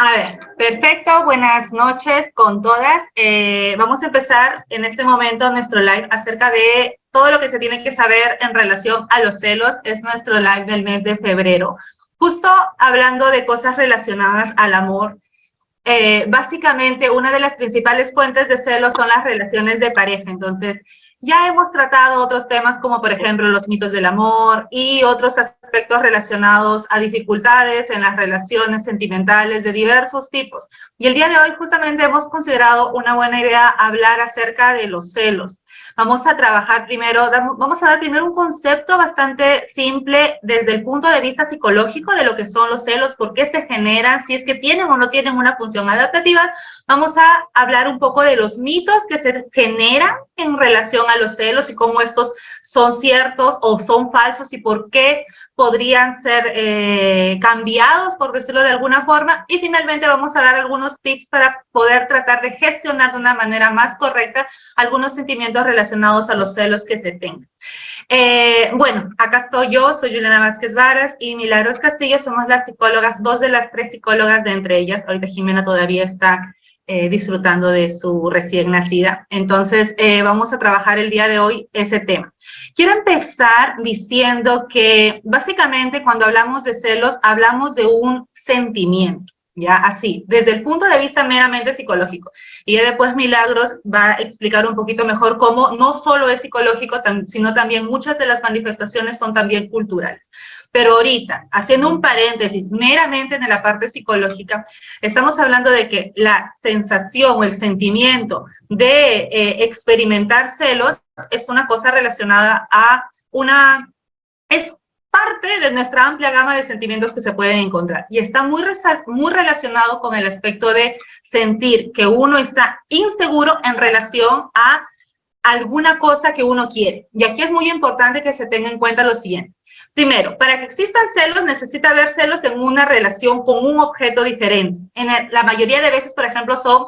A ver, perfecto, buenas noches con todas. Vamos a empezar en este momento nuestro live acerca de todo lo que se tiene que saber en relación a los celos. Es nuestro live del mes de febrero. Justo hablando de cosas relacionadas al amor. Básicamente, una de las principales fuentes de celos son las relaciones de pareja. Entonces, ya hemos tratado otros temas como, por ejemplo, los mitos del amor y otros aspectos relacionados a dificultades en las relaciones sentimentales de diversos tipos. Y el día de hoy justamente hemos considerado una buena idea hablar acerca de los celos. Vamos a trabajar primero, vamos a dar primero un concepto bastante simple desde el punto de vista psicológico de lo que son los celos, por qué se generan, si es que tienen o no tienen una función adaptativa. Vamos a hablar un poco de los mitos que se generan en relación a los celos y cómo estos son ciertos o son falsos y por qué podrían ser cambiados, por decirlo de alguna forma, y finalmente vamos a dar algunos tips para poder tratar de gestionar de una manera más correcta algunos sentimientos relacionados a los celos que se tengan. Bueno, acá estoy yo, soy Juliana Vázquez Varas y Milagros Castillo, somos las psicólogas, dos de las tres psicólogas de entre ellas. Ahorita Jimena todavía está disfrutando de su recién nacida. Entonces, vamos a trabajar el día de hoy ese tema. Quiero empezar diciendo que básicamente cuando hablamos de celos, hablamos de un sentimiento, ya así, desde el punto de vista meramente psicológico. Y ya después Milagros va a explicar un poquito mejor cómo no solo es psicológico, sino también muchas de las manifestaciones son también culturales. Pero ahorita, haciendo un paréntesis meramente en la parte psicológica, estamos hablando de que la sensación o el sentimiento de experimentar celos es una cosa relacionada a es parte de nuestra amplia gama de sentimientos que se pueden encontrar y está muy relacionado con el aspecto de sentir que uno está inseguro en relación a alguna cosa que uno quiere. Y aquí es muy importante que se tenga en cuenta lo siguiente. Primero, para que existan celos, necesita haber celos en una relación con un objeto diferente. La mayoría de veces, por ejemplo, son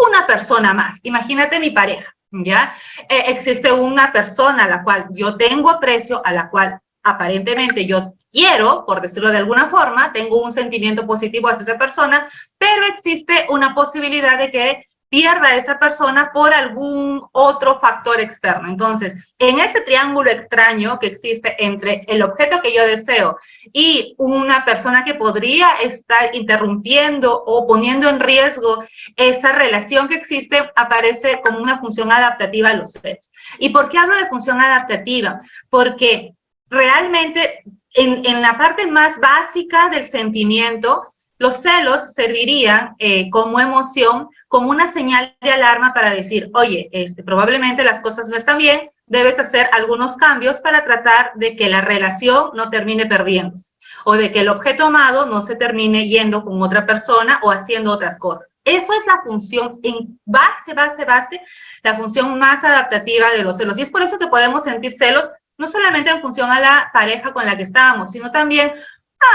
una persona más. Imagínate mi pareja, ¿ya? Existe una persona a la cual yo tengo aprecio, a la cual aparentemente yo quiero, por decirlo de alguna forma, tengo un sentimiento positivo hacia esa persona, pero existe una posibilidad de que pierda a esa persona por algún otro factor externo. Entonces, en este triángulo extraño que existe entre el objeto que yo deseo y una persona que podría estar interrumpiendo o poniendo en riesgo esa relación que existe, aparece como una función adaptativa a los celos. ¿Y por qué hablo de función adaptativa? Porque realmente en la parte más básica del sentimiento, los celos servirían como emoción, como una señal de alarma para decir, oye, probablemente las cosas no están bien, debes hacer algunos cambios para tratar de que la relación no termine perdiéndose, o de que el objeto amado no se termine yendo con otra persona o haciendo otras cosas. Eso es la función en base, la función más adaptativa de los celos. Y es por eso que podemos sentir celos no solamente en función a la pareja con la que estamos, sino también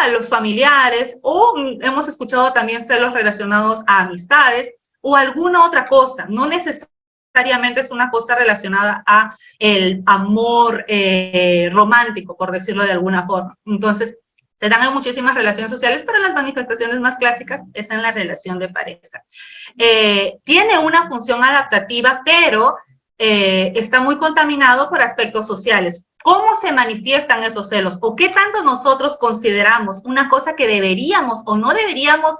a los familiares, o hemos escuchado también celos relacionados a amistades o alguna otra cosa. No necesariamente es una cosa relacionada a el amor romántico, por decirlo de alguna forma. Entonces, se dan en muchísimas relaciones sociales, pero las manifestaciones más clásicas es en la relación de pareja. Tiene una función adaptativa, pero está muy contaminado por aspectos sociales. ¿Cómo se manifiestan esos celos? ¿O qué tanto nosotros consideramos una cosa que deberíamos o no deberíamos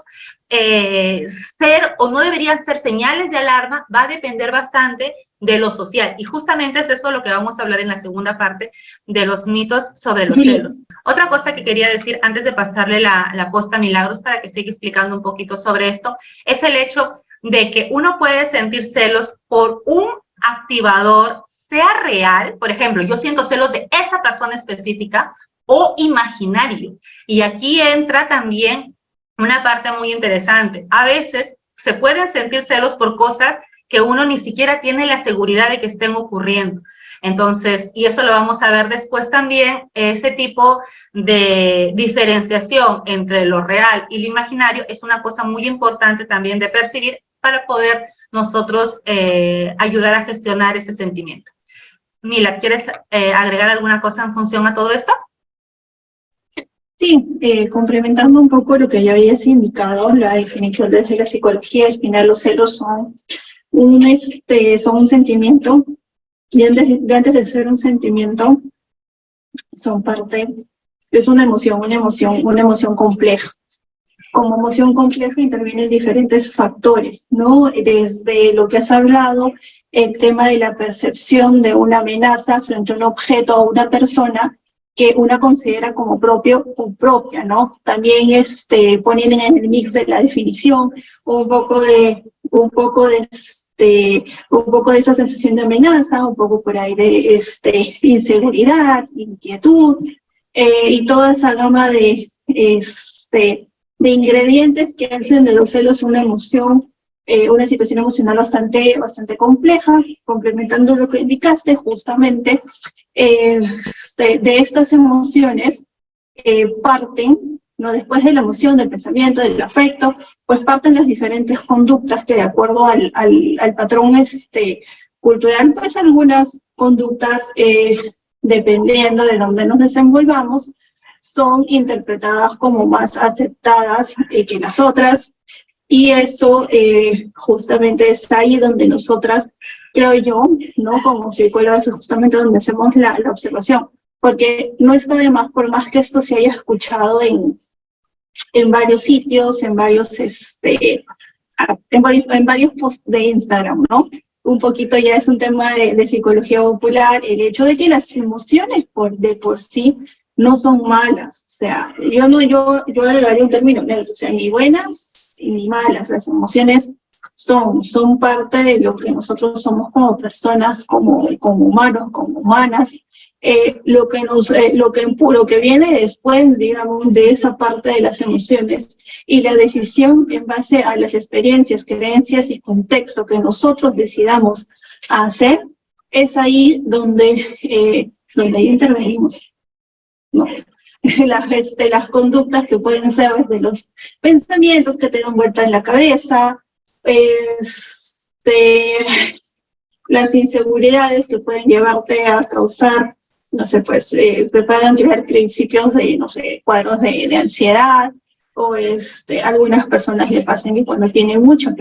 ser o no deberían ser señales de alarma? Va a depender bastante de lo social. Y justamente es eso lo que vamos a hablar en la segunda parte de los mitos sobre los celos. Otra cosa que quería decir antes de pasarle la posta a Milagros para que siga explicando un poquito sobre esto, es el hecho de que uno puede sentir celos por un activador, sea real, por ejemplo, yo siento celos de esa persona específica, o imaginario. Y aquí entra también una parte muy interesante. A veces se pueden sentir celos por cosas que uno ni siquiera tiene la seguridad de que estén ocurriendo. Entonces, y eso lo vamos a ver después también, ese tipo de diferenciación entre lo real y lo imaginario es una cosa muy importante también de percibir para poder nosotros ayudar a gestionar ese sentimiento. Mila, ¿quieres agregar alguna cosa en función a todo esto? Sí, complementando un poco lo que ya habías indicado, la definición desde la psicología, al final los celos son son un sentimiento, y antes de ser un sentimiento, son parte, es una emoción compleja. Como emoción compleja intervienen diferentes factores, ¿no? Desde lo que has hablado, el tema de la percepción de una amenaza frente a un objeto o una persona que una considera como propio o propia, ¿no? También ponen en el mix de la definición un poco de esa sensación de amenaza, un poco por ahí de inseguridad, inquietud, y toda esa gama de ingredientes que hacen de los celos una emoción, una situación emocional bastante compleja. Complementando lo que indicaste, justamente, de estas emociones parten, ¿no? Después de la emoción, del pensamiento, del afecto, pues parten las diferentes conductas que, de acuerdo al patrón cultural, pues algunas conductas, dependiendo de dónde nos desenvolvamos, son interpretadas como más aceptadas que las otras, y eso justamente es ahí donde nosotras, creo yo, ¿no? Como psicólogas, es justamente donde hacemos la observación, porque no está de más, por más que esto se haya escuchado en varios sitios, en varios posts de Instagram, ¿no? Un poquito ya es un tema de psicología popular, el hecho de que las emociones de por sí no son malas. O sea, yo agregaría un término neutro, o sea, ni buenas ni malas. Las emociones son parte de lo que nosotros somos como personas, como humanos, como humanas. Lo que viene después, digamos, de esa parte de las emociones, y la decisión en base a las experiencias, creencias y contexto que nosotros decidamos hacer, es ahí donde intervenimos, ¿no? Las conductas que pueden ser desde los pensamientos que te dan vuelta en la cabeza, las inseguridades que pueden llevarte a causar, no sé, pues, te pueden crear principios de, no sé, cuadros de ansiedad, o algunas personas le pasan que cuando tienen mucha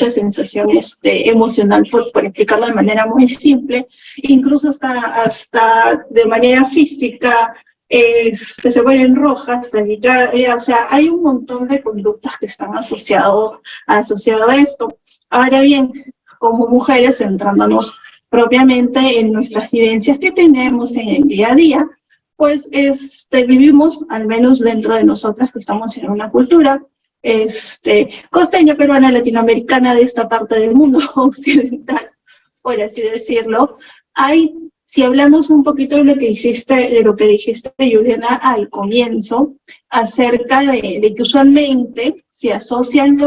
sensación emocional, por explicarlo de manera muy simple, incluso hasta de manera física, se vuelven rojas, o sea, hay un montón de conductas que están asociado a esto. Ahora bien, como mujeres, centrándonos propiamente en nuestras vivencias que tenemos en el día a día, pues vivimos, al menos dentro de nosotras que estamos en una cultura costeña, peruana, latinoamericana, de esta parte del mundo occidental, por así decirlo. Si hablamos un poquito de lo que dijiste, Juliana, al comienzo, acerca de que usualmente se asocian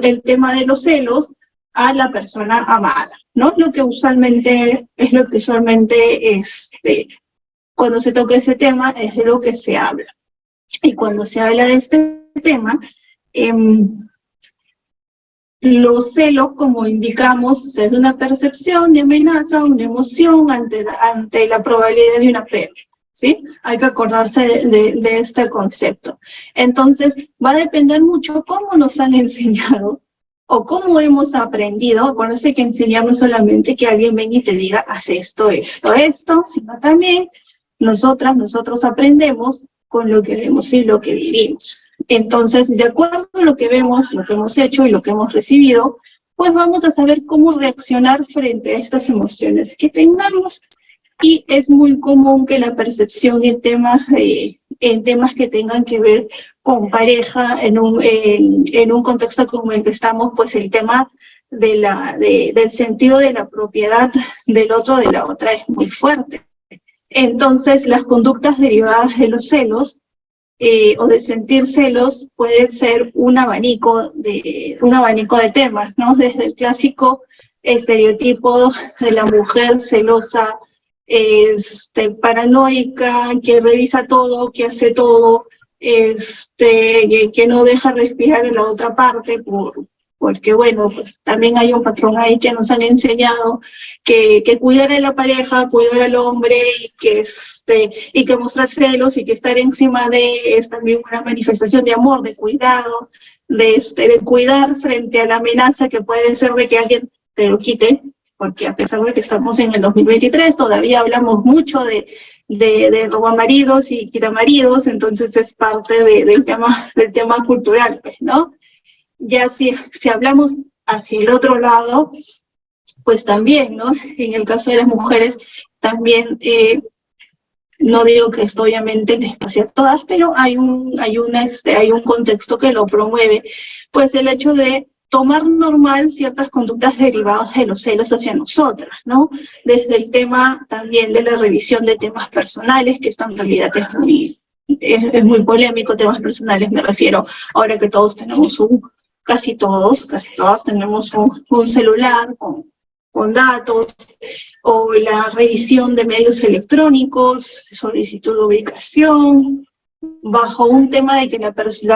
el tema de los celos a la persona amada, ¿no? Lo que usualmente, cuando se toca ese tema, es de lo que se habla. Y cuando se habla de este tema, los celos, como indicamos, es una percepción de amenaza, una emoción ante la probabilidad de una pérdida, ¿sí? Hay que acordarse de este concepto. Entonces, va a depender mucho cómo nos han enseñado o cómo hemos aprendido. Acuérdense que enseñar no solamente que alguien venga y te diga, haz esto, sino también nosotros aprendemos con lo que vemos y lo que vivimos. Entonces, de acuerdo a lo que vemos, lo que hemos hecho y lo que hemos recibido, pues vamos a saber cómo reaccionar frente a estas emociones que tengamos. Y es muy común que la percepción en temas que tengan que ver con pareja, en un contexto como el que estamos, pues el tema del sentido de la propiedad del otro, de la otra, es muy fuerte. Entonces, las conductas derivadas de los celos, o de sentir celos, pueden ser un abanico de temas, ¿no? Desde el clásico estereotipo de la mujer celosa, paranoica, que revisa todo, que hace todo, que no deja respirar en la otra parte porque bueno, pues también hay un patrón ahí que nos han enseñado que cuidar a la pareja, cuidar al hombre y que mostrar celos y que estar encima de es también una manifestación de amor, de cuidado, de cuidar frente a la amenaza que puede ser de que alguien te lo quite, porque a pesar de que estamos en el 2023, todavía hablamos mucho de robamaridos y quitamaridos, entonces es parte del tema cultural, pues, ¿no? Ya si hablamos hacia el otro lado, pues también, ¿no? En el caso de las mujeres, también, no digo que esto obviamente les pase a todas, pero hay un contexto que lo promueve, pues el hecho de tomar normal ciertas conductas derivadas de los celos hacia nosotras, ¿no? Desde el tema también de la revisión de temas personales, que esto en realidad es muy polémico, temas personales me refiero, ahora que todos tenemos casi todas tenemos un celular con datos, o la revisión de medios electrónicos, solicitud de ubicación, bajo un tema de que la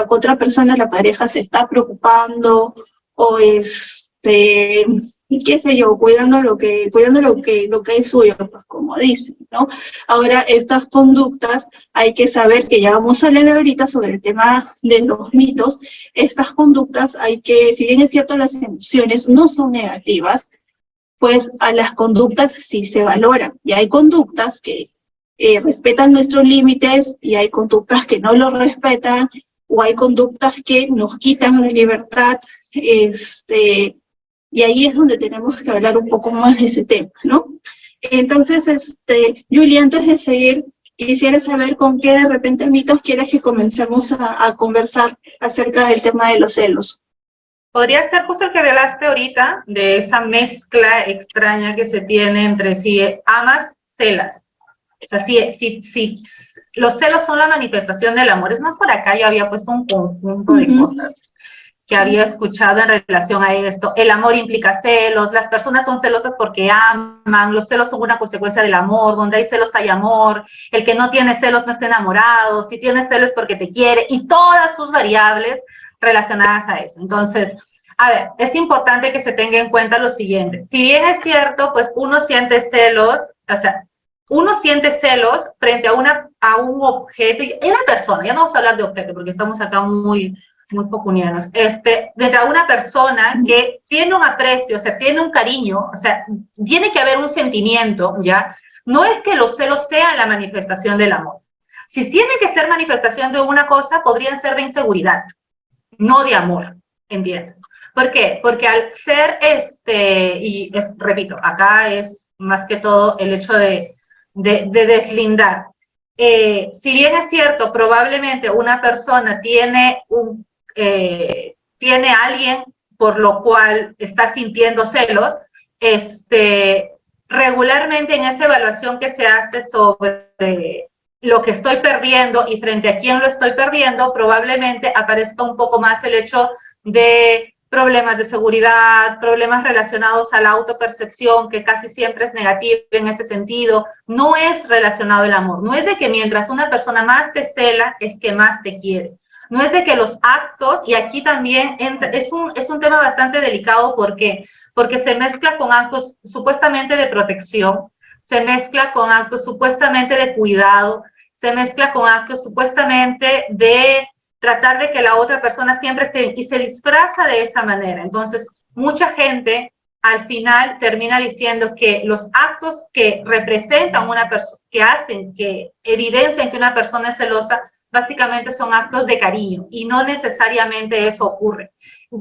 otra persona, la pareja, se está preocupando, o qué sé yo, cuidando lo que es suyo, pues como dicen, ¿no? Ahora, estas conductas, hay que saber que ya vamos a hablar ahorita sobre el tema de los mitos. Estas conductas si bien es cierto, las emociones no son negativas, pues a las conductas sí se valoran, y hay conductas que respetan nuestros límites, y hay conductas que no los respetan, o hay conductas que nos quitan la libertad, y ahí es donde tenemos que hablar un poco más de ese tema, ¿no? Entonces, Julia, antes de seguir, quisiera saber con qué de repente mitos quieres que comencemos a conversar acerca del tema de los celos. Podría ser justo el que hablaste ahorita, de esa mezcla extraña que se tiene entre si amas, celas. O sea, si los celos son la manifestación del amor. Es más, por acá yo había puesto un conjunto de cosas que había escuchado en relación a esto. El amor implica celos, las personas son celosas porque aman, los celos son una consecuencia del amor, donde hay celos hay amor, el que no tiene celos no está enamorado, si tiene celos es porque te quiere, y todas sus variables relacionadas a eso. Entonces, a ver, es importante que se tenga en cuenta lo siguiente. Si bien es cierto, pues uno siente celos, o sea, uno siente celos frente a un objeto, y una persona, ya no vamos a hablar de objeto porque estamos acá muy pocunianos, dentro de una persona que tiene un aprecio, o sea, tiene un cariño, o sea, tiene que haber un sentimiento, ¿ya? No es que los celos sean la manifestación del amor. Si tiene que ser manifestación de una cosa, podrían ser de inseguridad, no de amor, ¿entiendes? ¿Por qué? Porque al ser repito, acá es más que todo el hecho de deslindar. Si bien es cierto, probablemente una persona tiene a alguien por lo cual está sintiendo celos, regularmente en esa evaluación que se hace sobre lo que estoy perdiendo y frente a quién lo estoy perdiendo, probablemente aparezca un poco más el hecho de problemas de seguridad, problemas relacionados a la autopercepción, que casi siempre es negativa en ese sentido. No es relacionado el amor. No es de que mientras una persona más te cela, es que más te quiere. No es de que los actos, y aquí también es un tema bastante delicado, porque se mezcla con actos supuestamente de protección, se mezcla con actos supuestamente de cuidado, se mezcla con actos supuestamente de tratar de que la otra persona siempre esté bien, y se disfraza de esa manera. Entonces, mucha gente al final termina diciendo que los actos que representan una persona, que evidencian que una persona es celosa, básicamente son actos de cariño, y no necesariamente eso ocurre.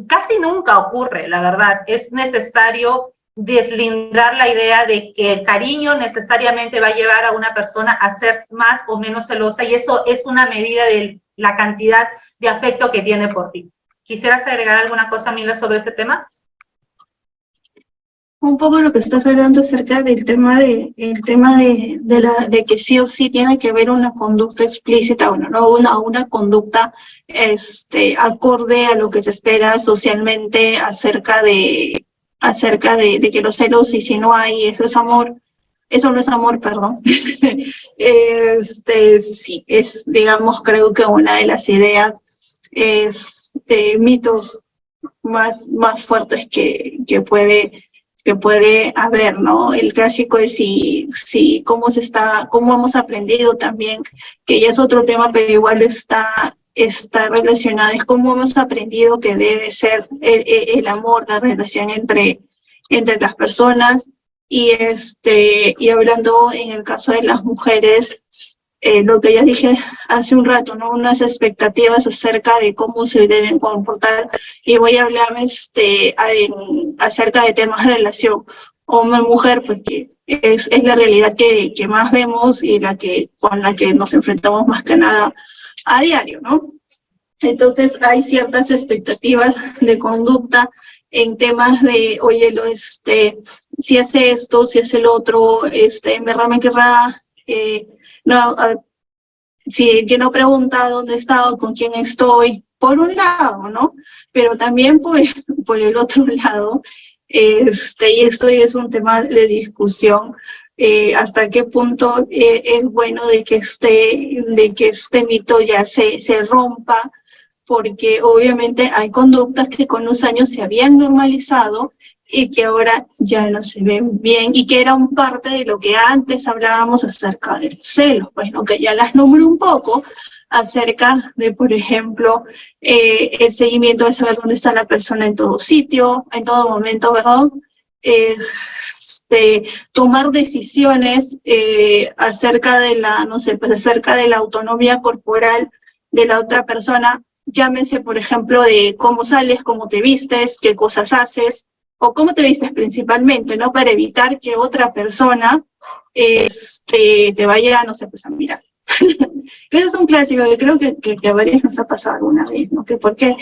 Casi nunca ocurre, la verdad. Es necesario deslindar la idea de que el cariño necesariamente va a llevar a una persona a ser más o menos celosa, y eso es una medida de la cantidad de afecto que tiene por ti. ¿Quisieras agregar alguna cosa, Mila, sobre ese tema? Un poco lo que estás hablando acerca del tema de que sí o sí tiene que haber una conducta explícita, una conducta acorde a lo que se espera socialmente acerca de que los celos, y si no hay, eso no es amor, perdón. Sí, digamos, creo que una de las ideas mitos más fuertes que puede haber, ¿no? El clásico es cómo hemos aprendido también, que ya es otro tema, pero igual está relacionado, es cómo hemos aprendido que debe ser el amor, la relación entre las personas, y hablando en el caso de las mujeres, lo que ya dije hace un rato, ¿no? Unas expectativas acerca de cómo se deben comportar, y voy a hablar acerca de temas de relación hombre-mujer, porque es la realidad que más vemos y con la que nos enfrentamos más que nada a diario, ¿no? Entonces hay ciertas expectativas de conducta en temas de, oye, si hace esto, si hace el otro, en verdad me querrá, no, si que no pregunta dónde he estado, con quién estoy, por un lado, ¿no? Pero también por el otro lado, y esto ya es un tema de discusión, hasta qué punto es bueno de que este mito ya se rompa, porque obviamente hay conductas que con los años se habían normalizado y que ahora ya no se ven bien, y que eran parte de lo que antes hablábamos acerca de los celos, pues, ¿no? Que ya las nombro un poco acerca de, por ejemplo, el seguimiento de saber dónde está la persona en todo sitio, en todo momento, ¿verdad? Tomar decisiones acerca de acerca de la autonomía corporal de la otra persona, llámese, por ejemplo, de cómo sales, cómo te vistes, qué cosas haces, o cómo te vistes principalmente, ¿no? Para evitar que otra persona te vaya, no sé, pues a mirar. Ese es un clásico que creo que a varios nos ha pasado alguna vez, ¿no? Que ¿por qué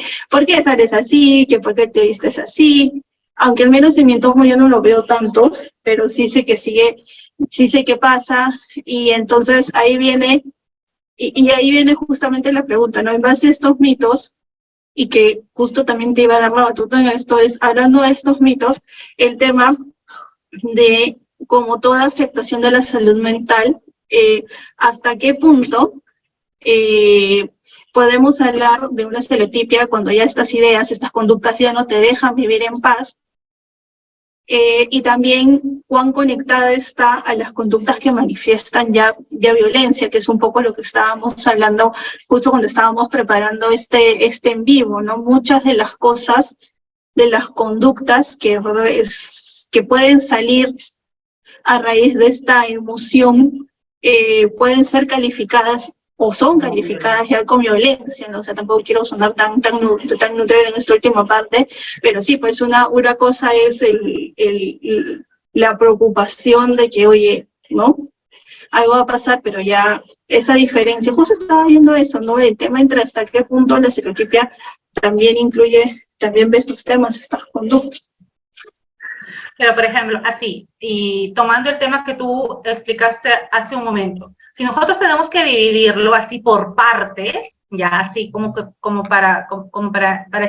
sales así? Que ¿por qué te vistes así? Aunque al menos en mi entorno yo no lo veo tanto, pero sí sé que pasa, y entonces ahí viene, y ahí viene justamente la pregunta, ¿no? En base a estos mitos, y que justo también te iba a dar la batuta en esto, es hablando de estos mitos, el tema de como toda afectación de la salud mental, hasta qué punto podemos hablar de una estereotipia cuando ya estas ideas, estas conductas ya no te dejan vivir en paz, y también cuán conectada está a las conductas que manifiestan ya violencia, que es un poco lo que estábamos hablando justo cuando estábamos preparando este en vivo, ¿no? Muchas de las cosas, de las conductas que pueden salir a raíz de esta emoción, pueden ser calificadas o son calificadas ya con violencia, ¿no? O sea, tampoco quiero sonar tan neutral en esta última parte, pero sí, pues una cosa es la preocupación de que, oye, ¿no? Algo va a pasar, pero ya esa diferencia, justo estaba viendo eso, ¿no? El tema entre hasta qué punto la estereotipia también ve estos temas, estas conductas. Pero, por ejemplo, así, y tomando el tema que tú explicaste hace un momento, si nosotros tenemos que dividirlo así por partes, ya así como para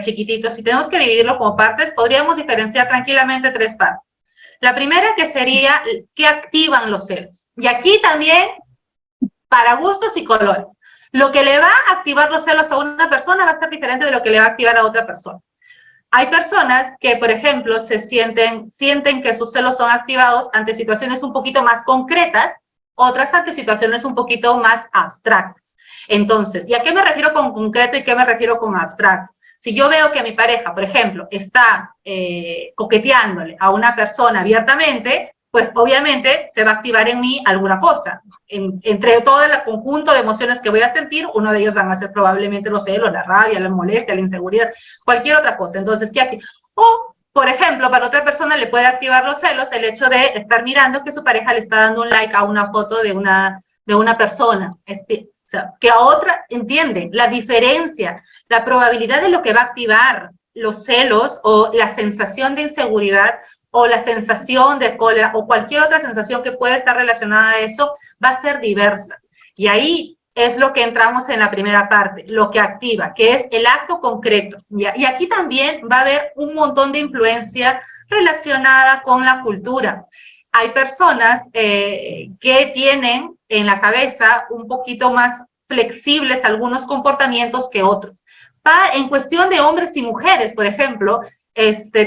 chiquititos, si tenemos que dividirlo como partes, podríamos diferenciar tranquilamente 3 partes. La primera que sería que activan los celos. Y aquí también, para gustos y colores. Lo que le va a activar los celos a una persona va a ser diferente de lo que le va a activar a otra persona. Hay personas que, por ejemplo, sienten que sus celos son activados ante situaciones un poquito más concretas, otras ante situaciones un poquito más abstractas. Entonces, ¿y a qué me refiero con concreto y qué me refiero con abstracto? Si yo veo que mi pareja, por ejemplo, está coqueteándole a una persona abiertamente, pues obviamente se va a activar en mí alguna cosa. Entre todo el conjunto de emociones que voy a sentir, uno de ellos van a ser probablemente los celos, la rabia, la molestia, la inseguridad, cualquier otra cosa. Entonces, ¿qué activa? O, por ejemplo, para otra persona le puede activar los celos el hecho de estar mirando que su pareja le está dando un like a una foto de una persona. O sea, que a otra entiende la diferencia, la probabilidad de lo que va a activar los celos o la sensación de inseguridad o la sensación de cólera o cualquier otra sensación que pueda estar relacionada a eso va a ser diversa. Y ahí es lo que entramos en la primera parte, lo que activa, que es el acto concreto. Y aquí también va a haber un montón de influencia relacionada con la cultura. Hay personas que tienen en la cabeza un poquito más flexibles algunos comportamientos que otros. En cuestión de hombres y mujeres, por ejemplo,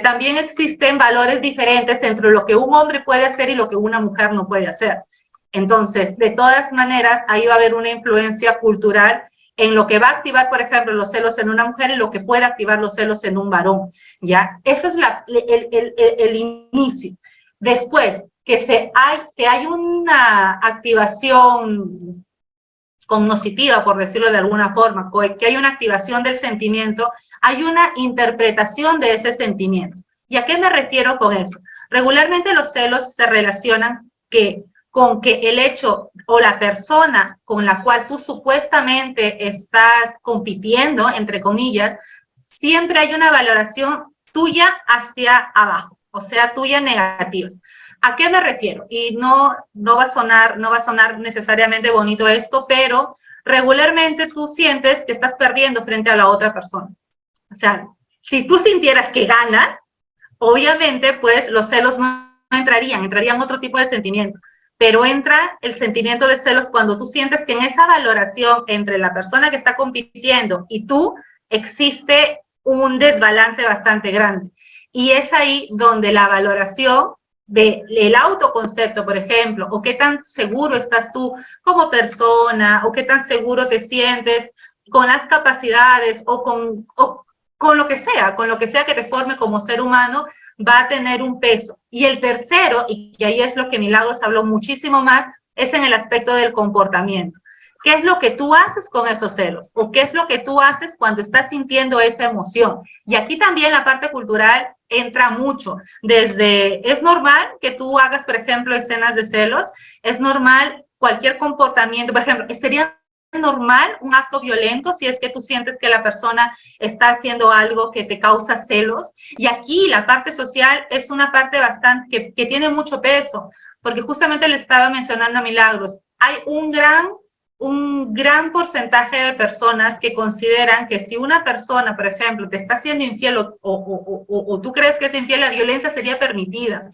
también existen valores diferentes entre lo que un hombre puede hacer y lo que una mujer no puede hacer. Entonces, de todas maneras, ahí va a haber una influencia cultural en lo que va a activar, por ejemplo, los celos en una mujer y lo que puede activar los celos en un varón, ¿ya? Eso es el inicio. Después, que hay una activación cognitiva, por decirlo de alguna forma, que hay una activación del sentimiento, hay una interpretación de ese sentimiento. ¿Y a qué me refiero con eso? Regularmente los celos se relacionan con que el hecho o la persona con la cual tú supuestamente estás compitiendo, entre comillas, siempre hay una valoración tuya hacia abajo, o sea, tuya negativa. ¿A qué me refiero? Y no va a sonar necesariamente bonito esto, pero regularmente tú sientes que estás perdiendo frente a la otra persona. O sea, si tú sintieras que ganas, obviamente, pues los celos no entrarían otro tipo de sentimiento. Pero entra el sentimiento de celos cuando tú sientes que en esa valoración entre la persona que está compitiendo y tú existe un desbalance bastante grande. Y es ahí donde la valoración del autoconcepto, por ejemplo, o qué tan seguro estás tú como persona, o qué tan seguro te sientes con las capacidades o con lo que sea que te forme como ser humano, va a tener un peso. Y el tercero, y que ahí es lo que Milagros habló muchísimo más, es en el aspecto del comportamiento. ¿Qué es lo que tú haces con esos celos? ¿O qué es lo que tú haces cuando estás sintiendo esa emoción? Y aquí también la parte cultural entra mucho. Es normal que tú hagas, por ejemplo, escenas de celos, es normal cualquier comportamiento, por ejemplo, sería normal un acto violento si es que tú sientes que la persona está haciendo algo que te causa celos. Y aquí la parte social es una parte bastante que tiene mucho peso, porque justamente le estaba mencionando a Milagros, hay un gran porcentaje de personas que consideran que si una persona, por ejemplo, te está siendo infiel o tú crees que es infiel, la violencia sería permitida.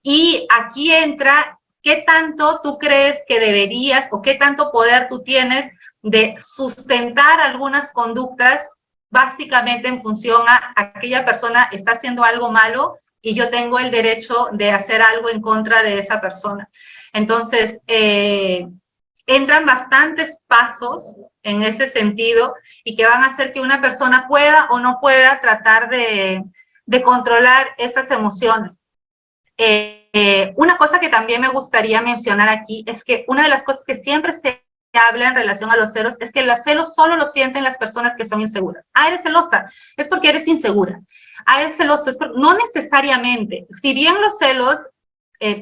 Y aquí entra qué tanto tú crees que deberías o qué tanto poder tú tienes de sustentar algunas conductas básicamente en función a aquella persona está haciendo algo malo y yo tengo el derecho de hacer algo en contra de esa persona. Entonces, entran bastantes pasos en ese sentido y que van a hacer que una persona pueda o no pueda tratar de controlar esas emociones. Una cosa que también me gustaría mencionar aquí es que una de las cosas que siempre se habla en relación a los celos es que los celos solo lo sienten las personas que son inseguras. Eres celosa, es porque eres insegura. Eres celoso, no necesariamente. Si bien los celos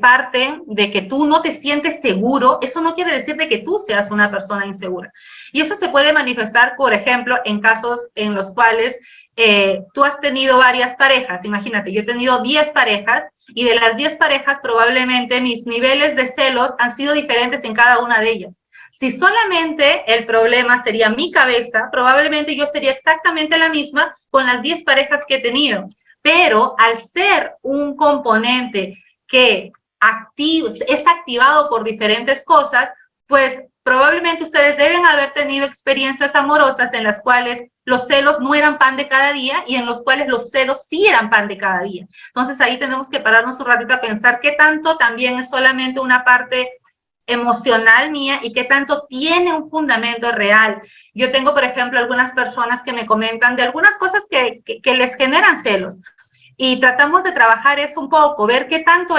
parten de que tú no te sientes seguro, eso no quiere decir de que tú seas una persona insegura. Y eso se puede manifestar, por ejemplo, en casos en los cuales tú has tenido varias parejas. Imagínate, yo he tenido 10 parejas y de las 10 parejas probablemente mis niveles de celos han sido diferentes en cada una de ellas. Si solamente el problema sería mi cabeza, probablemente yo sería exactamente la misma con las 10 parejas que he tenido. Pero al ser un componente que es activado por diferentes cosas, pues probablemente ustedes deben haber tenido experiencias amorosas en las cuales los celos no eran pan de cada día y en los cuales los celos sí eran pan de cada día. Entonces ahí tenemos que pararnos un ratito a pensar qué tanto también es solamente una parte emocional mía y qué tanto tiene un fundamento real. Yo tengo, por ejemplo, algunas personas que me comentan de algunas cosas que les generan celos. Y tratamos de trabajar eso un poco, ver qué tanto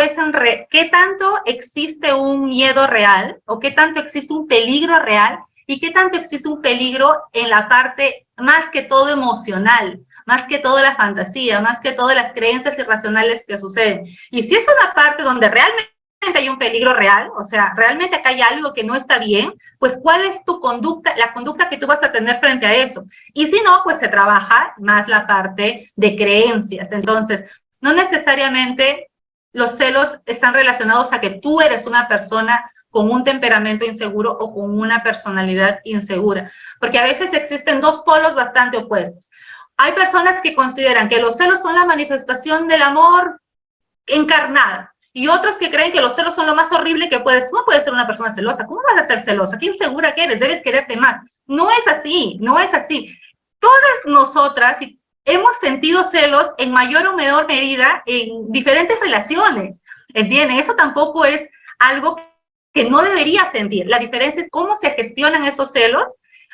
existe un miedo real o qué tanto existe un peligro real y qué tanto existe un peligro en la parte más que todo emocional, más que todo la fantasía, más que todo las creencias irracionales que suceden. Y si es una parte donde realmente hay un peligro real, o sea, realmente acá hay algo que no está bien, pues ¿cuál es tu conducta, la conducta que tú vas a tener frente a eso? Y si no, pues se trabaja más la parte de creencias. Entonces, no necesariamente los celos están relacionados a que tú eres una persona con un temperamento inseguro o con una personalidad insegura, porque a veces existen dos polos bastante opuestos. Hay personas que consideran que los celos son la manifestación del amor encarnada, y otros que creen que los celos son lo más horrible que puedes. No puedes ser una persona celosa. ¿Cómo vas a ser celosa? ¿Qué insegura que eres? Debes quererte más. No es así, no es así. nosotras hemos sentido celos en mayor o menor medida en diferentes relaciones, ¿entienden? Eso tampoco es algo que no debería sentir. La diferencia es cómo se gestionan esos celos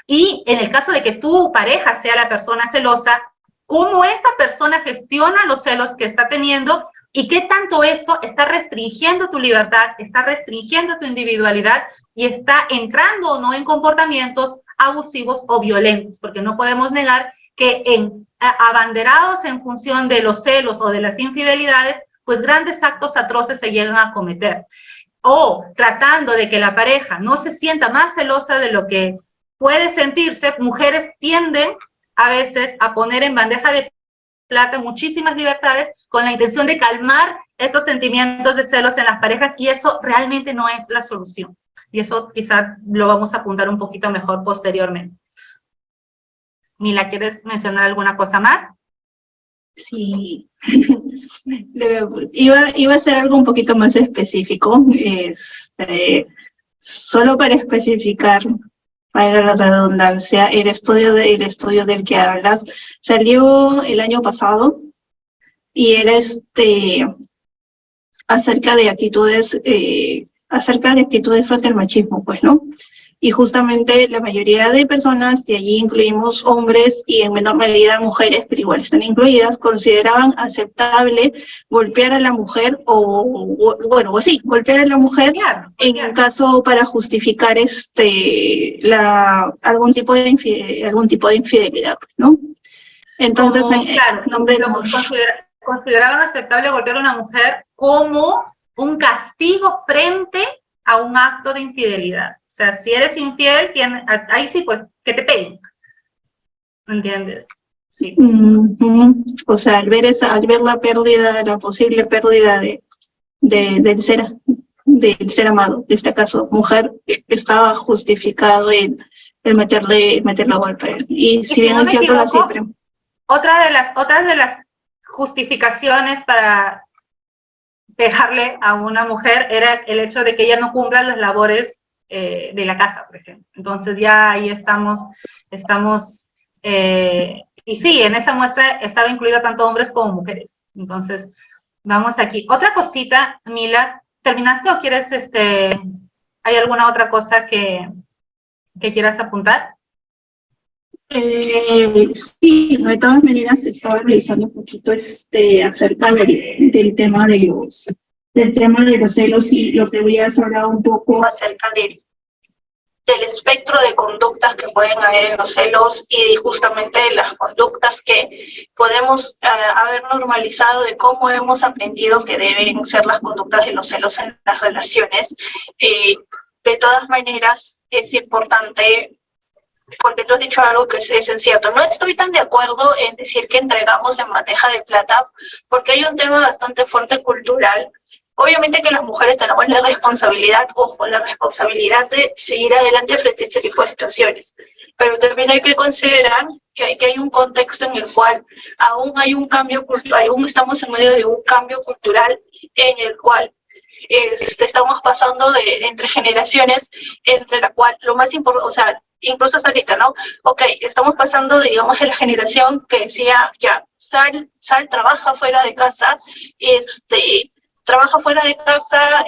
y en el caso de que tu pareja sea la persona celosa, cómo esta persona gestiona los celos que está teniendo y qué tanto eso está restringiendo tu libertad, está restringiendo tu individualidad y está entrando o no en comportamientos abusivos o violentos, porque no podemos negar que abanderados en función de los celos o de las infidelidades, pues grandes actos atroces se llegan a cometer. O tratando de que la pareja no se sienta más celosa de lo que puede sentirse, mujeres tienden a veces a poner en bandeja de plata muchísimas libertades con la intención de calmar esos sentimientos de celos en las parejas y eso realmente no es la solución. Y eso quizás lo vamos a apuntar un poquito mejor posteriormente. Mila, ¿quieres mencionar alguna cosa más? Sí, iba a ser algo un poquito más específico, solo para especificar, para la redundancia, el estudio del que hablas salió el año pasado y era acerca de actitudes frente al machismo, pues, ¿no? Y justamente la mayoría de personas, y allí incluimos hombres y en menor medida mujeres, pero igual están incluidas, consideraban aceptable golpear a la mujer golpear a la mujer en un caso para justificar algún tipo de infidelidad, ¿no? Entonces, consideraban aceptable golpear a una mujer como un castigo frente a un acto de infidelidad. O sea, si eres infiel, ahí sí, pues, que te peguen. ¿Entiendes? Sí. O sea, al ver la posible pérdida del ser amado, en este caso, mujer, estaba justificado en meterle golpe. Y si bien es cierto, la cifra. Otras de las justificaciones para pegarle a una mujer era el hecho de que ella no cumpla las labores de la casa, por ejemplo. Entonces ya ahí estamos y sí, en esa muestra estaba incluida tanto hombres como mujeres. Entonces, vamos aquí. Otra cosita, Mila, ¿terminaste o quieres, hay alguna otra cosa que quieras apuntar? Sí, de todas maneras estaba revisando un poquito acerca del tema de los celos y lo que habías hablado un poco acerca del espectro de conductas que pueden haber en los celos y justamente las conductas que podemos haber normalizado de cómo hemos aprendido que deben ser las conductas de los celos en las relaciones. De todas maneras es importante, porque tú has dicho algo que es cierto. No estoy tan de acuerdo en decir que entregamos en bandeja de plata, porque hay un tema bastante fuerte cultural. Obviamente que las mujeres tenemos la responsabilidad de seguir adelante frente a este tipo de situaciones. Pero también hay que considerar que hay un contexto en el cual aún hay un cambio cultural, aún estamos en medio de un cambio cultural en el cual estamos pasando entre generaciones, entre la cual lo más importante, o sea, incluso hasta ahorita, ¿no? Ok, estamos pasando, digamos, de la generación que decía, ya, sal, trabaja fuera de casa, trabaja fuera de casa,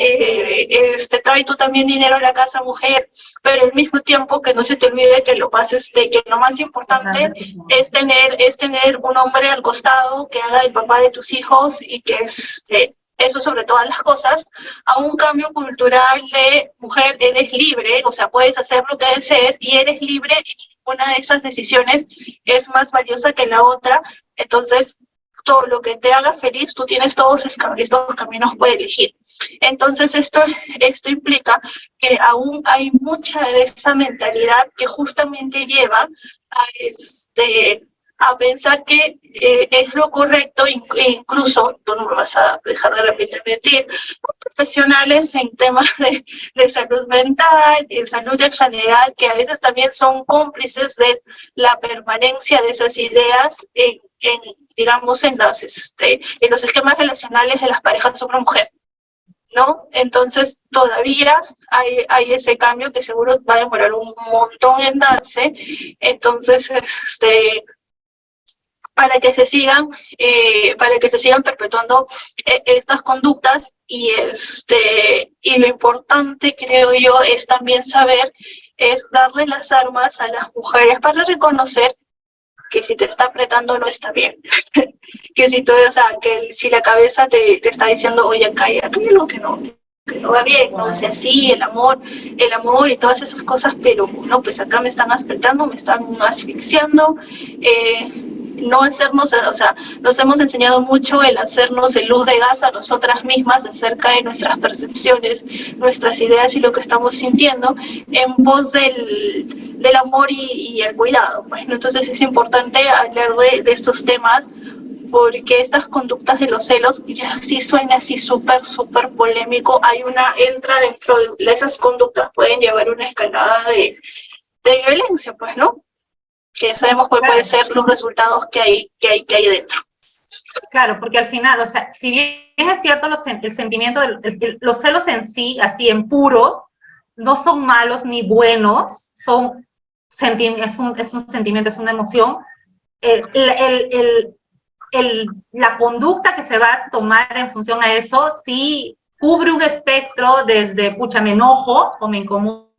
trae tú también dinero a la casa, mujer, pero al mismo tiempo que no se te olvide que lo más importante es tener un hombre al costado que haga el papá de tus hijos y que eso sobre todas las cosas, a un cambio cultural de mujer, eres libre, o sea, puedes hacer lo que desees y eres libre y ninguna de esas decisiones es más valiosa que la otra, entonces todo lo que te haga feliz, tú tienes todos estos caminos para elegir. Entonces esto implica que aún hay mucha de esa mentalidad que justamente lleva a pensar que es lo correcto, incluso, tú no me vas a dejar de mentir, profesionales en temas de salud mental, en salud en general, que a veces también son cómplices de la permanencia de esas ideas digamos, en los esquemas relacionales de las parejas hombre-mujer. ¿no? Entonces todavía hay ese cambio que seguro va a demorar un montón en darse. Entonces, para que se sigan perpetuando estas conductas y lo importante, creo yo, es también saber, es darle las armas a las mujeres para reconocer que si te está apretando no está bien, que si o sea, que si la cabeza te está diciendo, oye, calla, que lo que no va bien, no sea así, el amor y todas esas cosas, pero no, pues acá me están apretando, me están asfixiando, no hacernos, o sea, nos hemos enseñado mucho el hacernos el luz de gas a nosotras mismas acerca de nuestras percepciones, nuestras ideas y lo que estamos sintiendo en pos del amor y el cuidado, pues, ¿no? Entonces es importante hablar de estos temas porque estas conductas de los celos, ya sí suena así súper polémico, entra dentro de esas conductas, pueden llevar una escalada de violencia, pues, ¿no? Que sabemos cuál puede ser los resultados que hay dentro. Claro, porque al final, o sea, si bien es cierto el sentimiento, los celos en sí, así en puro, no son malos ni buenos, es un sentimiento, es una emoción. La conducta que se va a tomar en función a eso sí cubre un espectro desde, pucha, me enojo o me incomodo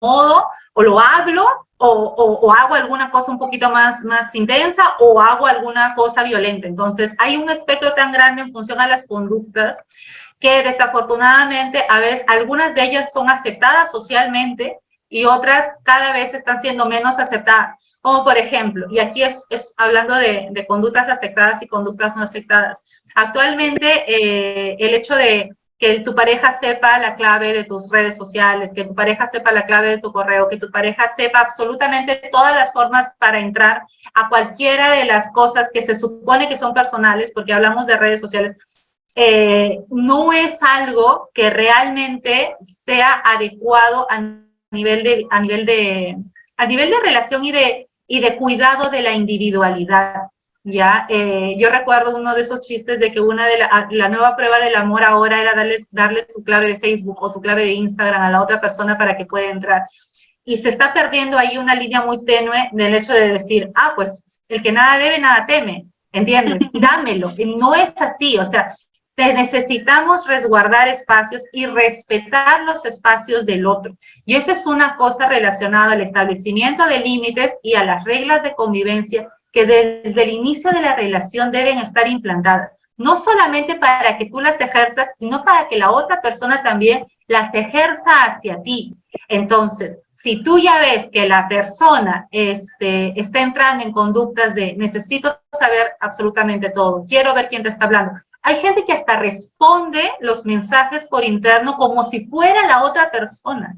o lo hablo o hago alguna cosa un poquito más intensa o hago alguna cosa violenta. Entonces, hay un espectro tan grande en función a las conductas que desafortunadamente a veces algunas de ellas son aceptadas socialmente y otras cada vez están siendo menos aceptadas. Como por ejemplo, y aquí es hablando de conductas aceptadas y conductas no aceptadas. Actualmente, el hecho de que tu pareja sepa la clave de tus redes sociales, que tu pareja sepa la clave de tu correo, que tu pareja sepa absolutamente todas las formas para entrar a cualquiera de las cosas que se supone que son personales, porque hablamos de redes sociales, no es algo que realmente sea adecuado a nivel de relación y de cuidado de la individualidad. Ya, yo recuerdo uno de esos chistes de que la nueva prueba del amor ahora era darle tu clave de Facebook o tu clave de Instagram a la otra persona para que pueda entrar. Y se está perdiendo ahí una línea muy tenue del hecho de decir, pues el que nada debe, nada teme, ¿entiendes? Dámelo. Y no es así, o sea, necesitamos resguardar espacios y respetar los espacios del otro. Y eso es una cosa relacionada al establecimiento de límites y a las reglas de convivencia que desde el inicio de la relación deben estar implantadas, no solamente para que tú las ejerzas, sino para que la otra persona también las ejerza hacia ti. Entonces, si tú ya ves que la persona está entrando en conductas de necesito saber absolutamente todo, quiero ver quién te está hablando, hay gente que hasta responde los mensajes por interno como si fuera la otra persona,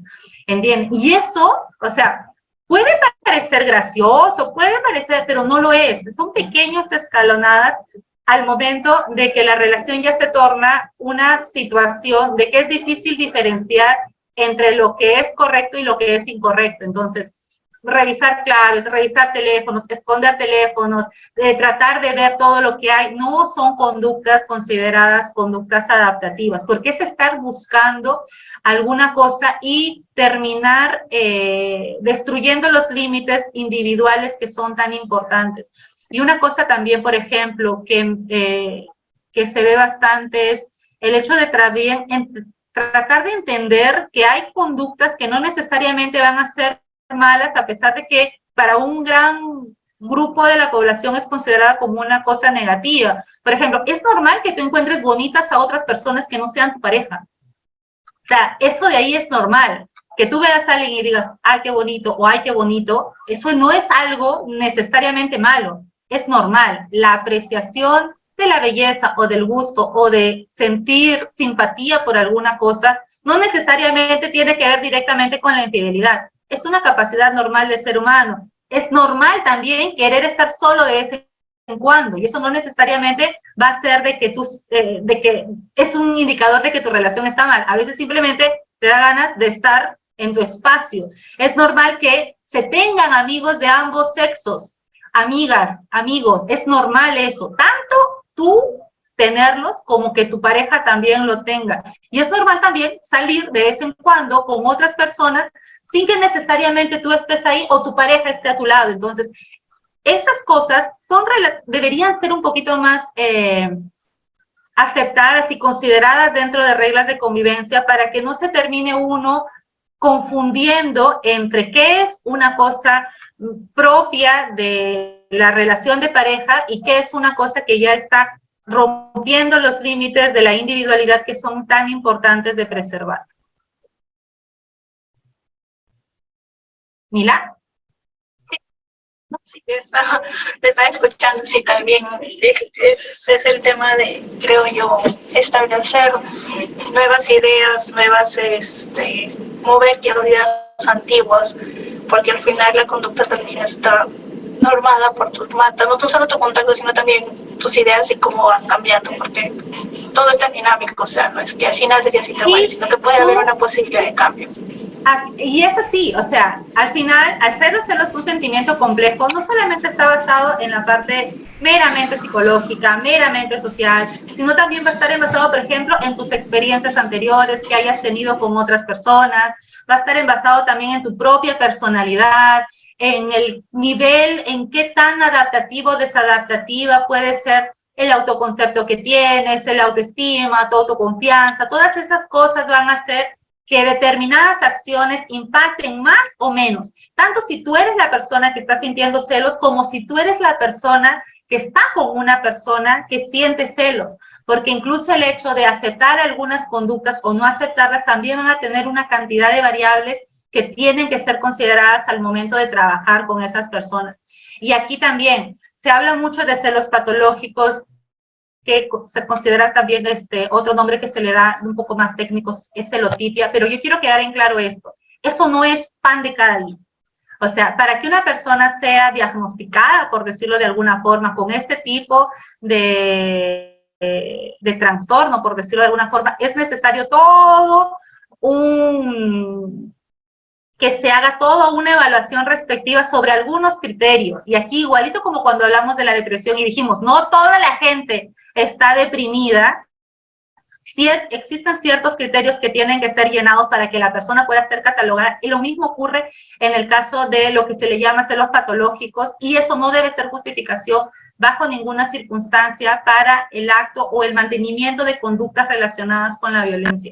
¿entiendes? Y eso, o sea, puede parecer gracioso, puede parecer, pero no lo es. Son pequeñas escalonadas al momento de que la relación ya se torna una situación de que es difícil diferenciar entre lo que es correcto y lo que es incorrecto. Entonces, revisar claves, revisar teléfonos, esconder teléfonos, tratar de ver todo lo que hay, no son conductas consideradas conductas adaptativas, porque es estar buscando alguna cosa y terminar destruyendo los límites individuales que son tan importantes. Y una cosa también, por ejemplo, que se ve bastante es el hecho de tratar de entender que hay conductas que no necesariamente van a ser malas, a pesar de que para un gran grupo de la población es considerada como una cosa negativa. Por ejemplo, es normal que tú encuentres bonitas a otras personas que no sean tu pareja. O sea, eso de ahí es normal. Que tú veas a alguien y digas, ay, qué bonito, o ay, qué bonito, eso no es algo necesariamente malo, es normal. La apreciación de la belleza o del gusto o de sentir simpatía por alguna cosa no necesariamente tiene que ver directamente con la infidelidad. Es una capacidad normal del ser humano. Es normal también querer estar solo de vez en cuando, y eso no necesariamente va a ser de que es un indicador de que tu relación está mal. A veces simplemente te da ganas de estar en tu espacio. Es normal que se tengan amigos de ambos sexos, amigas, amigos, es normal eso. Tanto tú tenerlos como que tu pareja también lo tenga. Y es normal también salir de vez en cuando con otras personas sin que necesariamente tú estés ahí o tu pareja esté a tu lado. Entonces, esas cosas deberían ser un poquito más aceptadas y consideradas dentro de reglas de convivencia para que no se termine uno confundiendo entre qué es una cosa propia de la relación de pareja y qué es una cosa que ya está rompiendo los límites de la individualidad que son tan importantes de preservar. ¿Mila? No, sí, está escuchando, sí, también es el tema de, creo yo, establecer nuevas ideas, mover ideas antiguas, porque al final la conducta también está normada por no solo tu contacto, sino también tus ideas y cómo van cambiando, porque todo está dinámico, o sea, no es que así naces y así te mueres, sino que puede haber una posibilidad de cambio. Y eso sí, o sea, al final, al ser los celos un sentimiento complejo, no solamente está basado en la parte meramente psicológica, meramente social, sino también va a estar basado, por ejemplo, en tus experiencias anteriores que hayas tenido con otras personas, va a estar basado también en tu propia personalidad, en el nivel, en qué tan adaptativo o desadaptativa puede ser el autoconcepto que tienes, el autoestima, tu autoconfianza, todas esas cosas van a ser que determinadas acciones impacten más o menos, tanto si tú eres la persona que está sintiendo celos como si tú eres la persona que está con una persona que siente celos, porque incluso el hecho de aceptar algunas conductas o no aceptarlas también van a tener una cantidad de variables que tienen que ser consideradas al momento de trabajar con esas personas. Y aquí también se habla mucho de celos patológicos, que se considera también otro nombre que se le da un poco más técnico, es celotipia, pero yo quiero quedar en claro esto, eso no es pan de cada día. O sea, para que una persona sea diagnosticada, por decirlo de alguna forma, con este tipo de trastorno, por decirlo de alguna forma, es necesario todo que se haga toda una evaluación respectiva sobre algunos criterios. Y aquí, igualito como cuando hablamos de la depresión y dijimos, no toda la gente está deprimida, existen ciertos criterios que tienen que ser llenados para que la persona pueda ser catalogada, y lo mismo ocurre en el caso de lo que se le llama celos patológicos, y eso no debe ser justificación bajo ninguna circunstancia para el acto o el mantenimiento de conductas relacionadas con la violencia.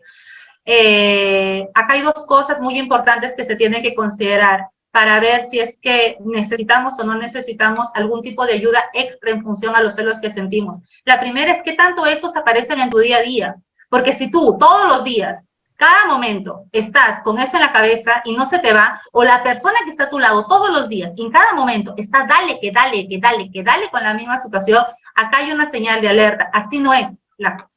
Acá hay dos cosas muy importantes que se tienen que considerar para ver si es que necesitamos o no necesitamos algún tipo de ayuda extra en función a los celos que sentimos. La primera es qué tanto esos aparecen en tu día a día, porque si tú todos los días, cada momento, estás con eso en la cabeza y no se te va, o la persona que está a tu lado todos los días, en cada momento, está dale, que dale, que dale, que dale con la misma situación, acá hay una señal de alerta, así no es.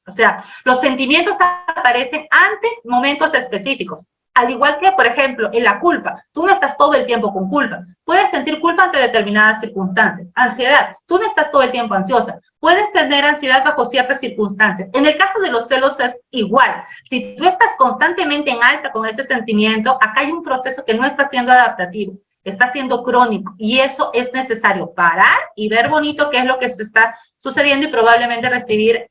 O sea, los sentimientos aparecen ante momentos específicos. Al igual que, por ejemplo, en la culpa, tú no estás todo el tiempo con culpa. Puedes sentir culpa ante determinadas circunstancias. Ansiedad, tú no estás todo el tiempo ansiosa. Puedes tener ansiedad bajo ciertas circunstancias. En el caso de los celos es igual. Si tú estás constantemente en alta con ese sentimiento, acá hay un proceso que no está siendo adaptativo, está siendo crónico, y eso es necesario parar y ver bonito qué es lo que se está sucediendo y probablemente recibir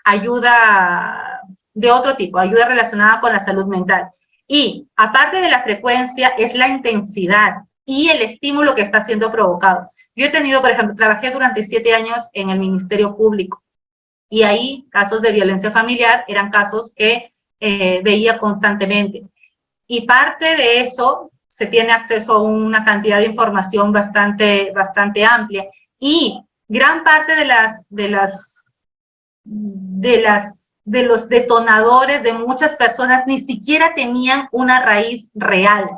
ayuda de otro tipo, ayuda relacionada con la salud mental. Y aparte de la frecuencia, es la intensidad y el estímulo que está siendo provocado. Yo he tenido, por ejemplo, trabajé durante 7 años en el Ministerio Público, y ahí casos de violencia familiar eran casos que veía constantemente. Y parte de eso se tiene acceso a una cantidad de información bastante amplia, y gran parte de los detonadores de muchas personas ni siquiera tenían una raíz real.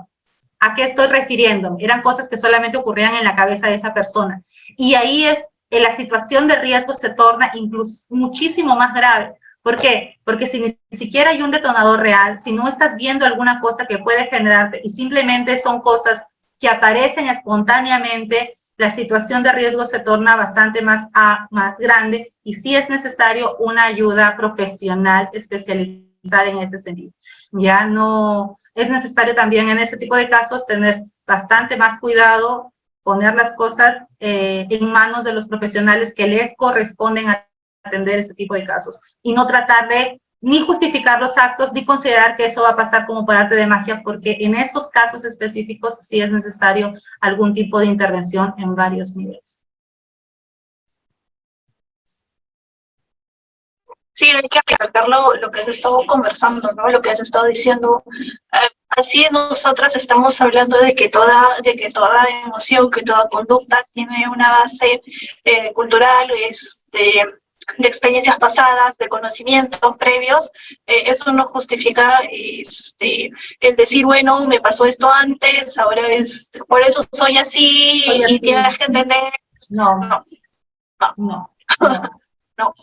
¿A qué estoy refiriéndome? Eran cosas que solamente ocurrían en la cabeza de esa persona. Y ahí es, en la situación de riesgo se torna incluso muchísimo más grave. ¿Por qué? Porque si ni siquiera hay un detonador real, si no estás viendo alguna cosa que puede generarte y simplemente son cosas que aparecen espontáneamente, la situación de riesgo se torna bastante más grande, y sí es necesario una ayuda profesional especializada en ese sentido. Ya no es necesario también en ese tipo de casos tener bastante más cuidado, poner las cosas en manos de los profesionales que les corresponden atender ese tipo de casos y no tratar de ni justificar los actos, ni considerar que eso va a pasar como por arte de magia, porque en esos casos específicos sí es necesario algún tipo de intervención en varios niveles. Sí, hay que aclarar lo que has estado conversando, ¿no? Lo que has estado diciendo. Así nosotras estamos hablando de que toda emoción, que toda conducta tiene una base cultural, de experiencias pasadas, de conocimientos previos. Eso no justifica el decir, bueno, me pasó esto antes, ahora por eso soy así, y tienes que entender. No. No.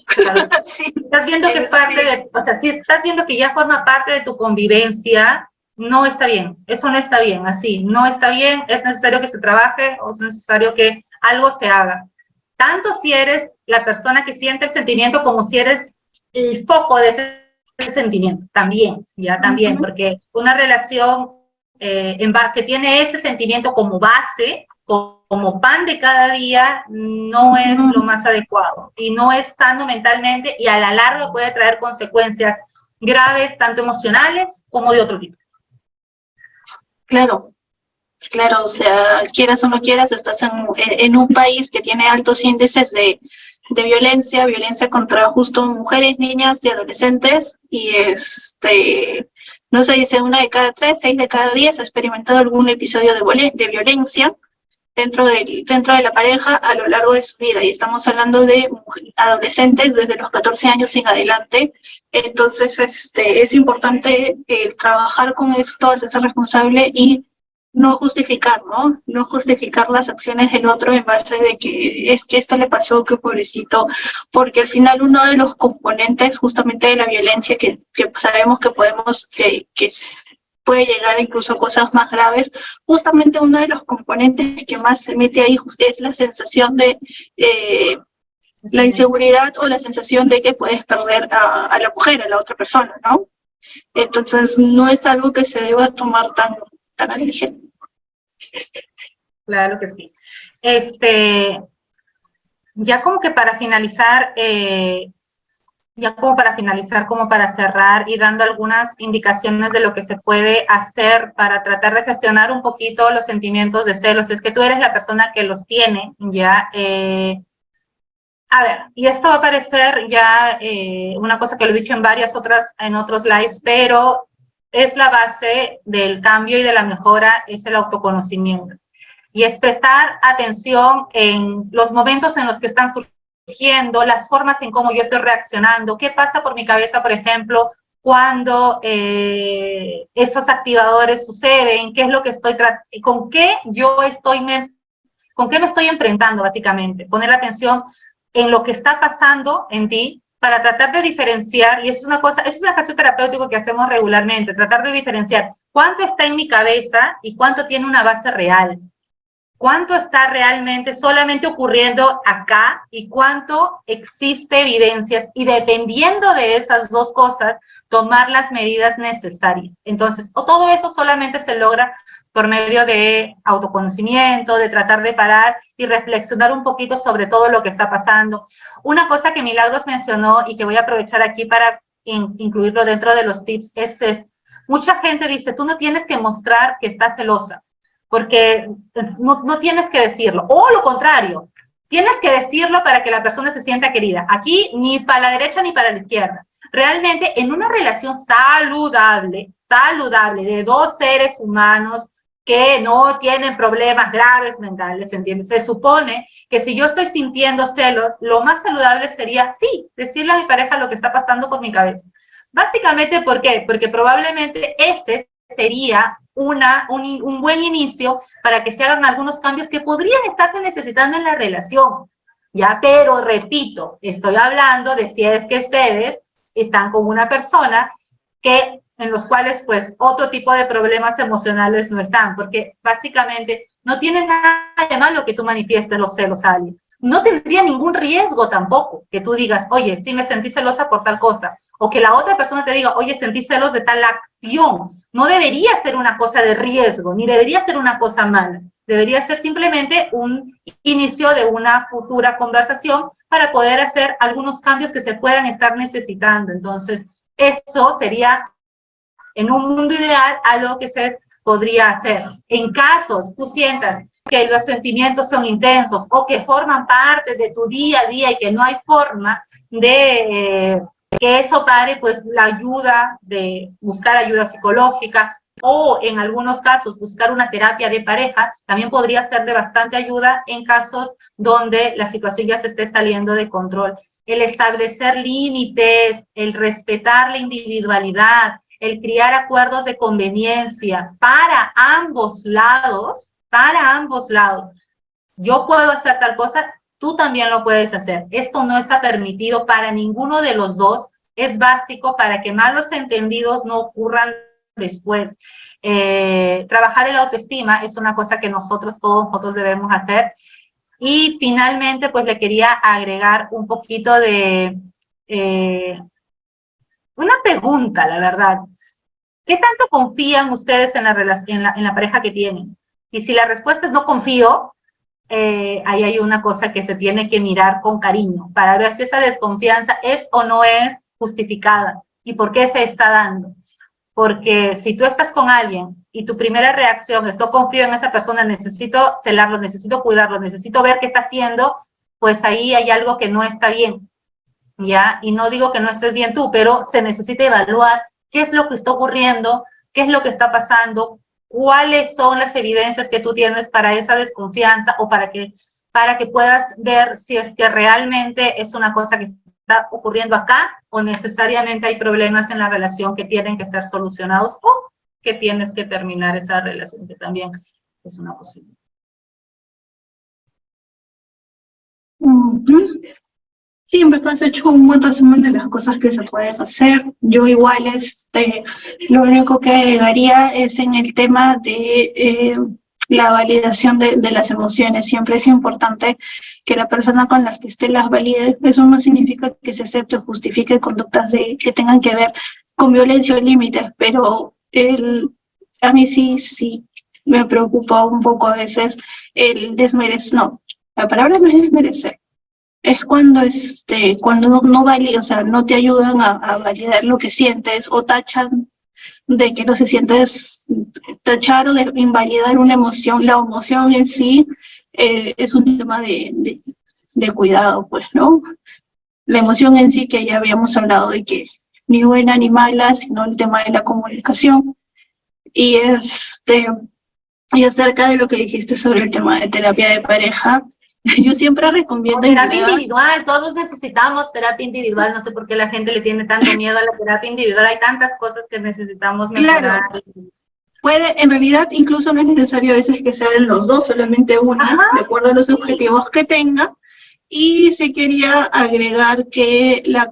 Claro. Sí. Estás viendo que es parte de, o sea, si estás viendo que ya forma parte de tu convivencia, no está bien, eso no está bien, así, no está bien, es necesario que se trabaje o es necesario que algo se haga. Tanto si eres la persona que siente el sentimiento como si eres el foco de ese sentimiento, también, ya también, porque una relación que tiene ese sentimiento como base, como pan de cada día, no es lo más adecuado y no es sano mentalmente y a la larga puede traer consecuencias graves, tanto emocionales como de otro tipo. Claro, o sea, quieras o no quieras, estás en un país que tiene altos índices de violencia contra justo mujeres, niñas y adolescentes, y no se dice 1 de cada 3, 6 de cada 10 ha experimentado algún episodio de violencia dentro de la pareja a lo largo de su vida, y estamos hablando de adolescentes desde los 14 años en adelante. Entonces es importante trabajar con esto, hacerse responsable y no justificar, ¿no? No justificar las acciones del otro en base de que es que esto le pasó, que pobrecito, porque al final uno de los componentes justamente de la violencia que sabemos que puede llegar incluso a cosas más graves, justamente uno de los componentes que más se mete ahí es la sensación de la inseguridad o la sensación de que puedes perder a la mujer, a la otra persona, ¿no? Entonces no es algo que se deba tomar tan a la ligera. Claro que sí. Ya como que para finalizar, como para cerrar y dando algunas indicaciones de lo que se puede hacer para tratar de gestionar un poquito los sentimientos de celos. Es que tú eres la persona que los tiene, ¿ya? A ver, y esto va a parecer ya una cosa que lo he dicho en otros lives, pero es la base del cambio y de la mejora, es el autoconocimiento. Y es prestar atención en los momentos en los que están surgiendo, las formas en cómo yo estoy reaccionando, qué pasa por mi cabeza, por ejemplo, cuando esos activadores suceden, qué es lo que estoy con qué me estoy enfrentando, básicamente. Poner atención en lo que está pasando en ti para tratar de diferenciar, y eso es un ejercicio terapéutico que hacemos regularmente, tratar de diferenciar cuánto está en mi cabeza y cuánto tiene una base real. Cuánto está realmente solamente ocurriendo acá y cuánto existe evidencias, y dependiendo de esas dos cosas, tomar las medidas necesarias. Entonces, todo eso solamente se logra por medio de autoconocimiento, de tratar de parar y reflexionar un poquito sobre todo lo que está pasando. Una cosa que Milagros mencionó y que voy a aprovechar aquí para incluirlo dentro de los tips es mucha gente dice, tú no tienes que mostrar que estás celosa, porque no tienes que decirlo, o lo contrario, tienes que decirlo para que la persona se sienta querida. Aquí ni para la derecha ni para la izquierda. Realmente en una relación saludable de dos seres humanos que no tienen problemas graves mentales, ¿entiendes? Se supone que si yo estoy sintiendo celos, lo más saludable sería, sí, decirle a mi pareja lo que está pasando por mi cabeza. Básicamente, ¿por qué? Porque probablemente ese sería un buen inicio para que se hagan algunos cambios que podrían estarse necesitando en la relación, ¿ya? Pero, repito, estoy hablando de si es que ustedes están con una persona en los cuales, pues, otro tipo de problemas emocionales no están, porque básicamente no tiene nada de malo que tú manifiestes los celos a alguien. No tendría ningún riesgo tampoco que tú digas, oye, sí me sentí celosa por tal cosa, o que la otra persona te diga, oye, sentí celos de tal acción. No debería ser una cosa de riesgo, ni debería ser una cosa mala. Debería ser simplemente un inicio de una futura conversación para poder hacer algunos cambios que se puedan estar necesitando. Entonces, eso sería, en un mundo ideal, algo que se podría hacer. En casos tú sientas que los sentimientos son intensos o que forman parte de tu día a día y que no hay forma de que eso pare, pues la ayuda de buscar ayuda psicológica o en algunos casos buscar una terapia de pareja también podría ser de bastante ayuda en casos donde la situación ya se esté saliendo de control. El establecer límites, el respetar la individualidad, el crear acuerdos de conveniencia para ambos lados, yo puedo hacer tal cosa, tú también lo puedes hacer. Esto no está permitido para ninguno de los dos, es básico para que malos entendidos no ocurran después. Trabajar el autoestima es una cosa que todos nosotros debemos hacer. Y finalmente, pues le quería agregar un poquito de una pregunta, la verdad. ¿Qué tanto confían ustedes en la pareja que tienen? Y si la respuesta es no confío, ahí hay una cosa que se tiene que mirar con cariño para ver si esa desconfianza es o no es justificada y por qué se está dando. Porque si tú estás con alguien y tu primera reacción es no confío en esa persona, necesito celarlo, necesito cuidarlo, necesito ver qué está haciendo, pues ahí hay algo que no está bien, ¿ya? Y no digo que no estés bien tú, pero se necesita evaluar qué es lo que está ocurriendo, qué es lo que está pasando, cuáles son las evidencias que tú tienes para esa desconfianza o para que puedas ver si es que realmente es una cosa que está ocurriendo acá o necesariamente hay problemas en la relación que tienen que ser solucionados o que tienes que terminar esa relación, que también es una posibilidad. Sí, en verdad has hecho un buen resumen de las cosas que se pueden hacer. Yo igual, lo único que agregaría es en el tema de la validación de las emociones. Siempre es importante que la persona con la que esté las valide. Eso no significa que se acepte o justifique conductas que tengan que ver con violencia o límites, pero a mí sí me preocupa un poco a veces el desmerecer. No, la palabra no es desmerecer. Es cuando no valida, o sea, no te ayudan a validar lo que sientes o tachan de que no se sientes, tachar o de invalidar una emoción. La emoción en sí es un tema de cuidado, pues, ¿no? La emoción en sí, que ya habíamos hablado de que ni buena ni mala, sino el tema de la comunicación. Y acerca de lo que dijiste sobre el tema de terapia de pareja, yo siempre recomiendo... Terapia individual, todos necesitamos terapia individual, no sé por qué la gente le tiene tanto miedo a la terapia individual, hay tantas cosas que necesitamos mejorar. Claro. En realidad, incluso no es necesario a veces que sean los dos, solamente uno, de acuerdo a los objetivos que tenga. Y se quería agregar que la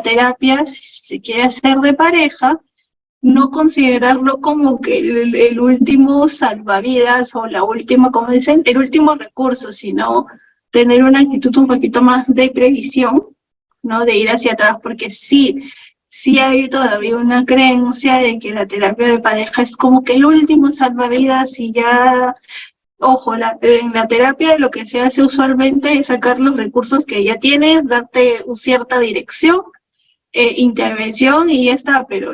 terapia, si se quiere hacer de pareja, no considerarlo como que el último salvavidas o la última, como dicen, el último recurso, sino tener una actitud un poquito más de previsión, ¿no? De ir hacia atrás, porque sí hay todavía una creencia de que la terapia de pareja es como que el último salvavidas y ya... Ojo, en la terapia lo que se hace usualmente es sacar los recursos que ya tienes, darte cierta dirección, intervención y ya está, pero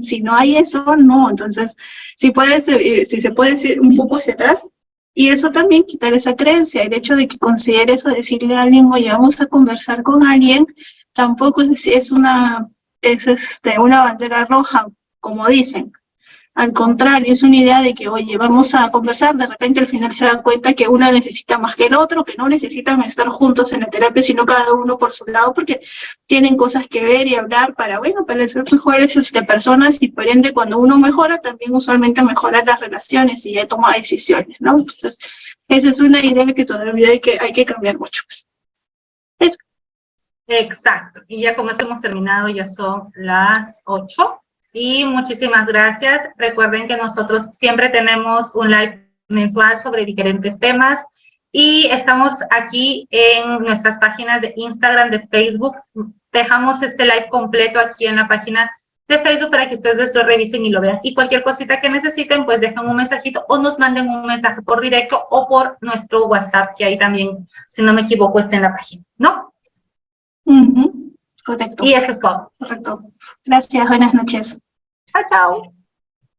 si no hay eso, no. Entonces, si se puede ir un poco hacia atrás, y eso también quitar esa creencia, el hecho de que considere eso, decirle a alguien, oye, vamos a conversar con alguien, tampoco es una bandera roja, como dicen. Al contrario, es una idea de que, oye, vamos a conversar, de repente al final se dan cuenta que uno necesita más que el otro, que no necesitan estar juntos en la terapia, sino cada uno por su lado, porque tienen cosas que ver y hablar para ser mejores personas, y por ende cuando uno mejora, también usualmente mejoran las relaciones y ya toma decisiones, ¿no? Entonces, esa es una idea que todavía hay que cambiar mucho. Eso. Exacto, y ya con eso hemos terminado, ya son las 8. Y muchísimas gracias. Recuerden que nosotros siempre tenemos un live mensual sobre diferentes temas y estamos aquí en nuestras páginas de Instagram, de Facebook. Dejamos este live completo aquí en la página de Facebook para que ustedes lo revisen y lo vean. Y cualquier cosita que necesiten, pues dejen un mensajito o nos manden un mensaje por directo o por nuestro WhatsApp, que ahí también, si no me equivoco, está en la página, ¿no? Ujú, correcto. Y eso es todo. Correcto. Gracias, buenas noches. Chao, chao.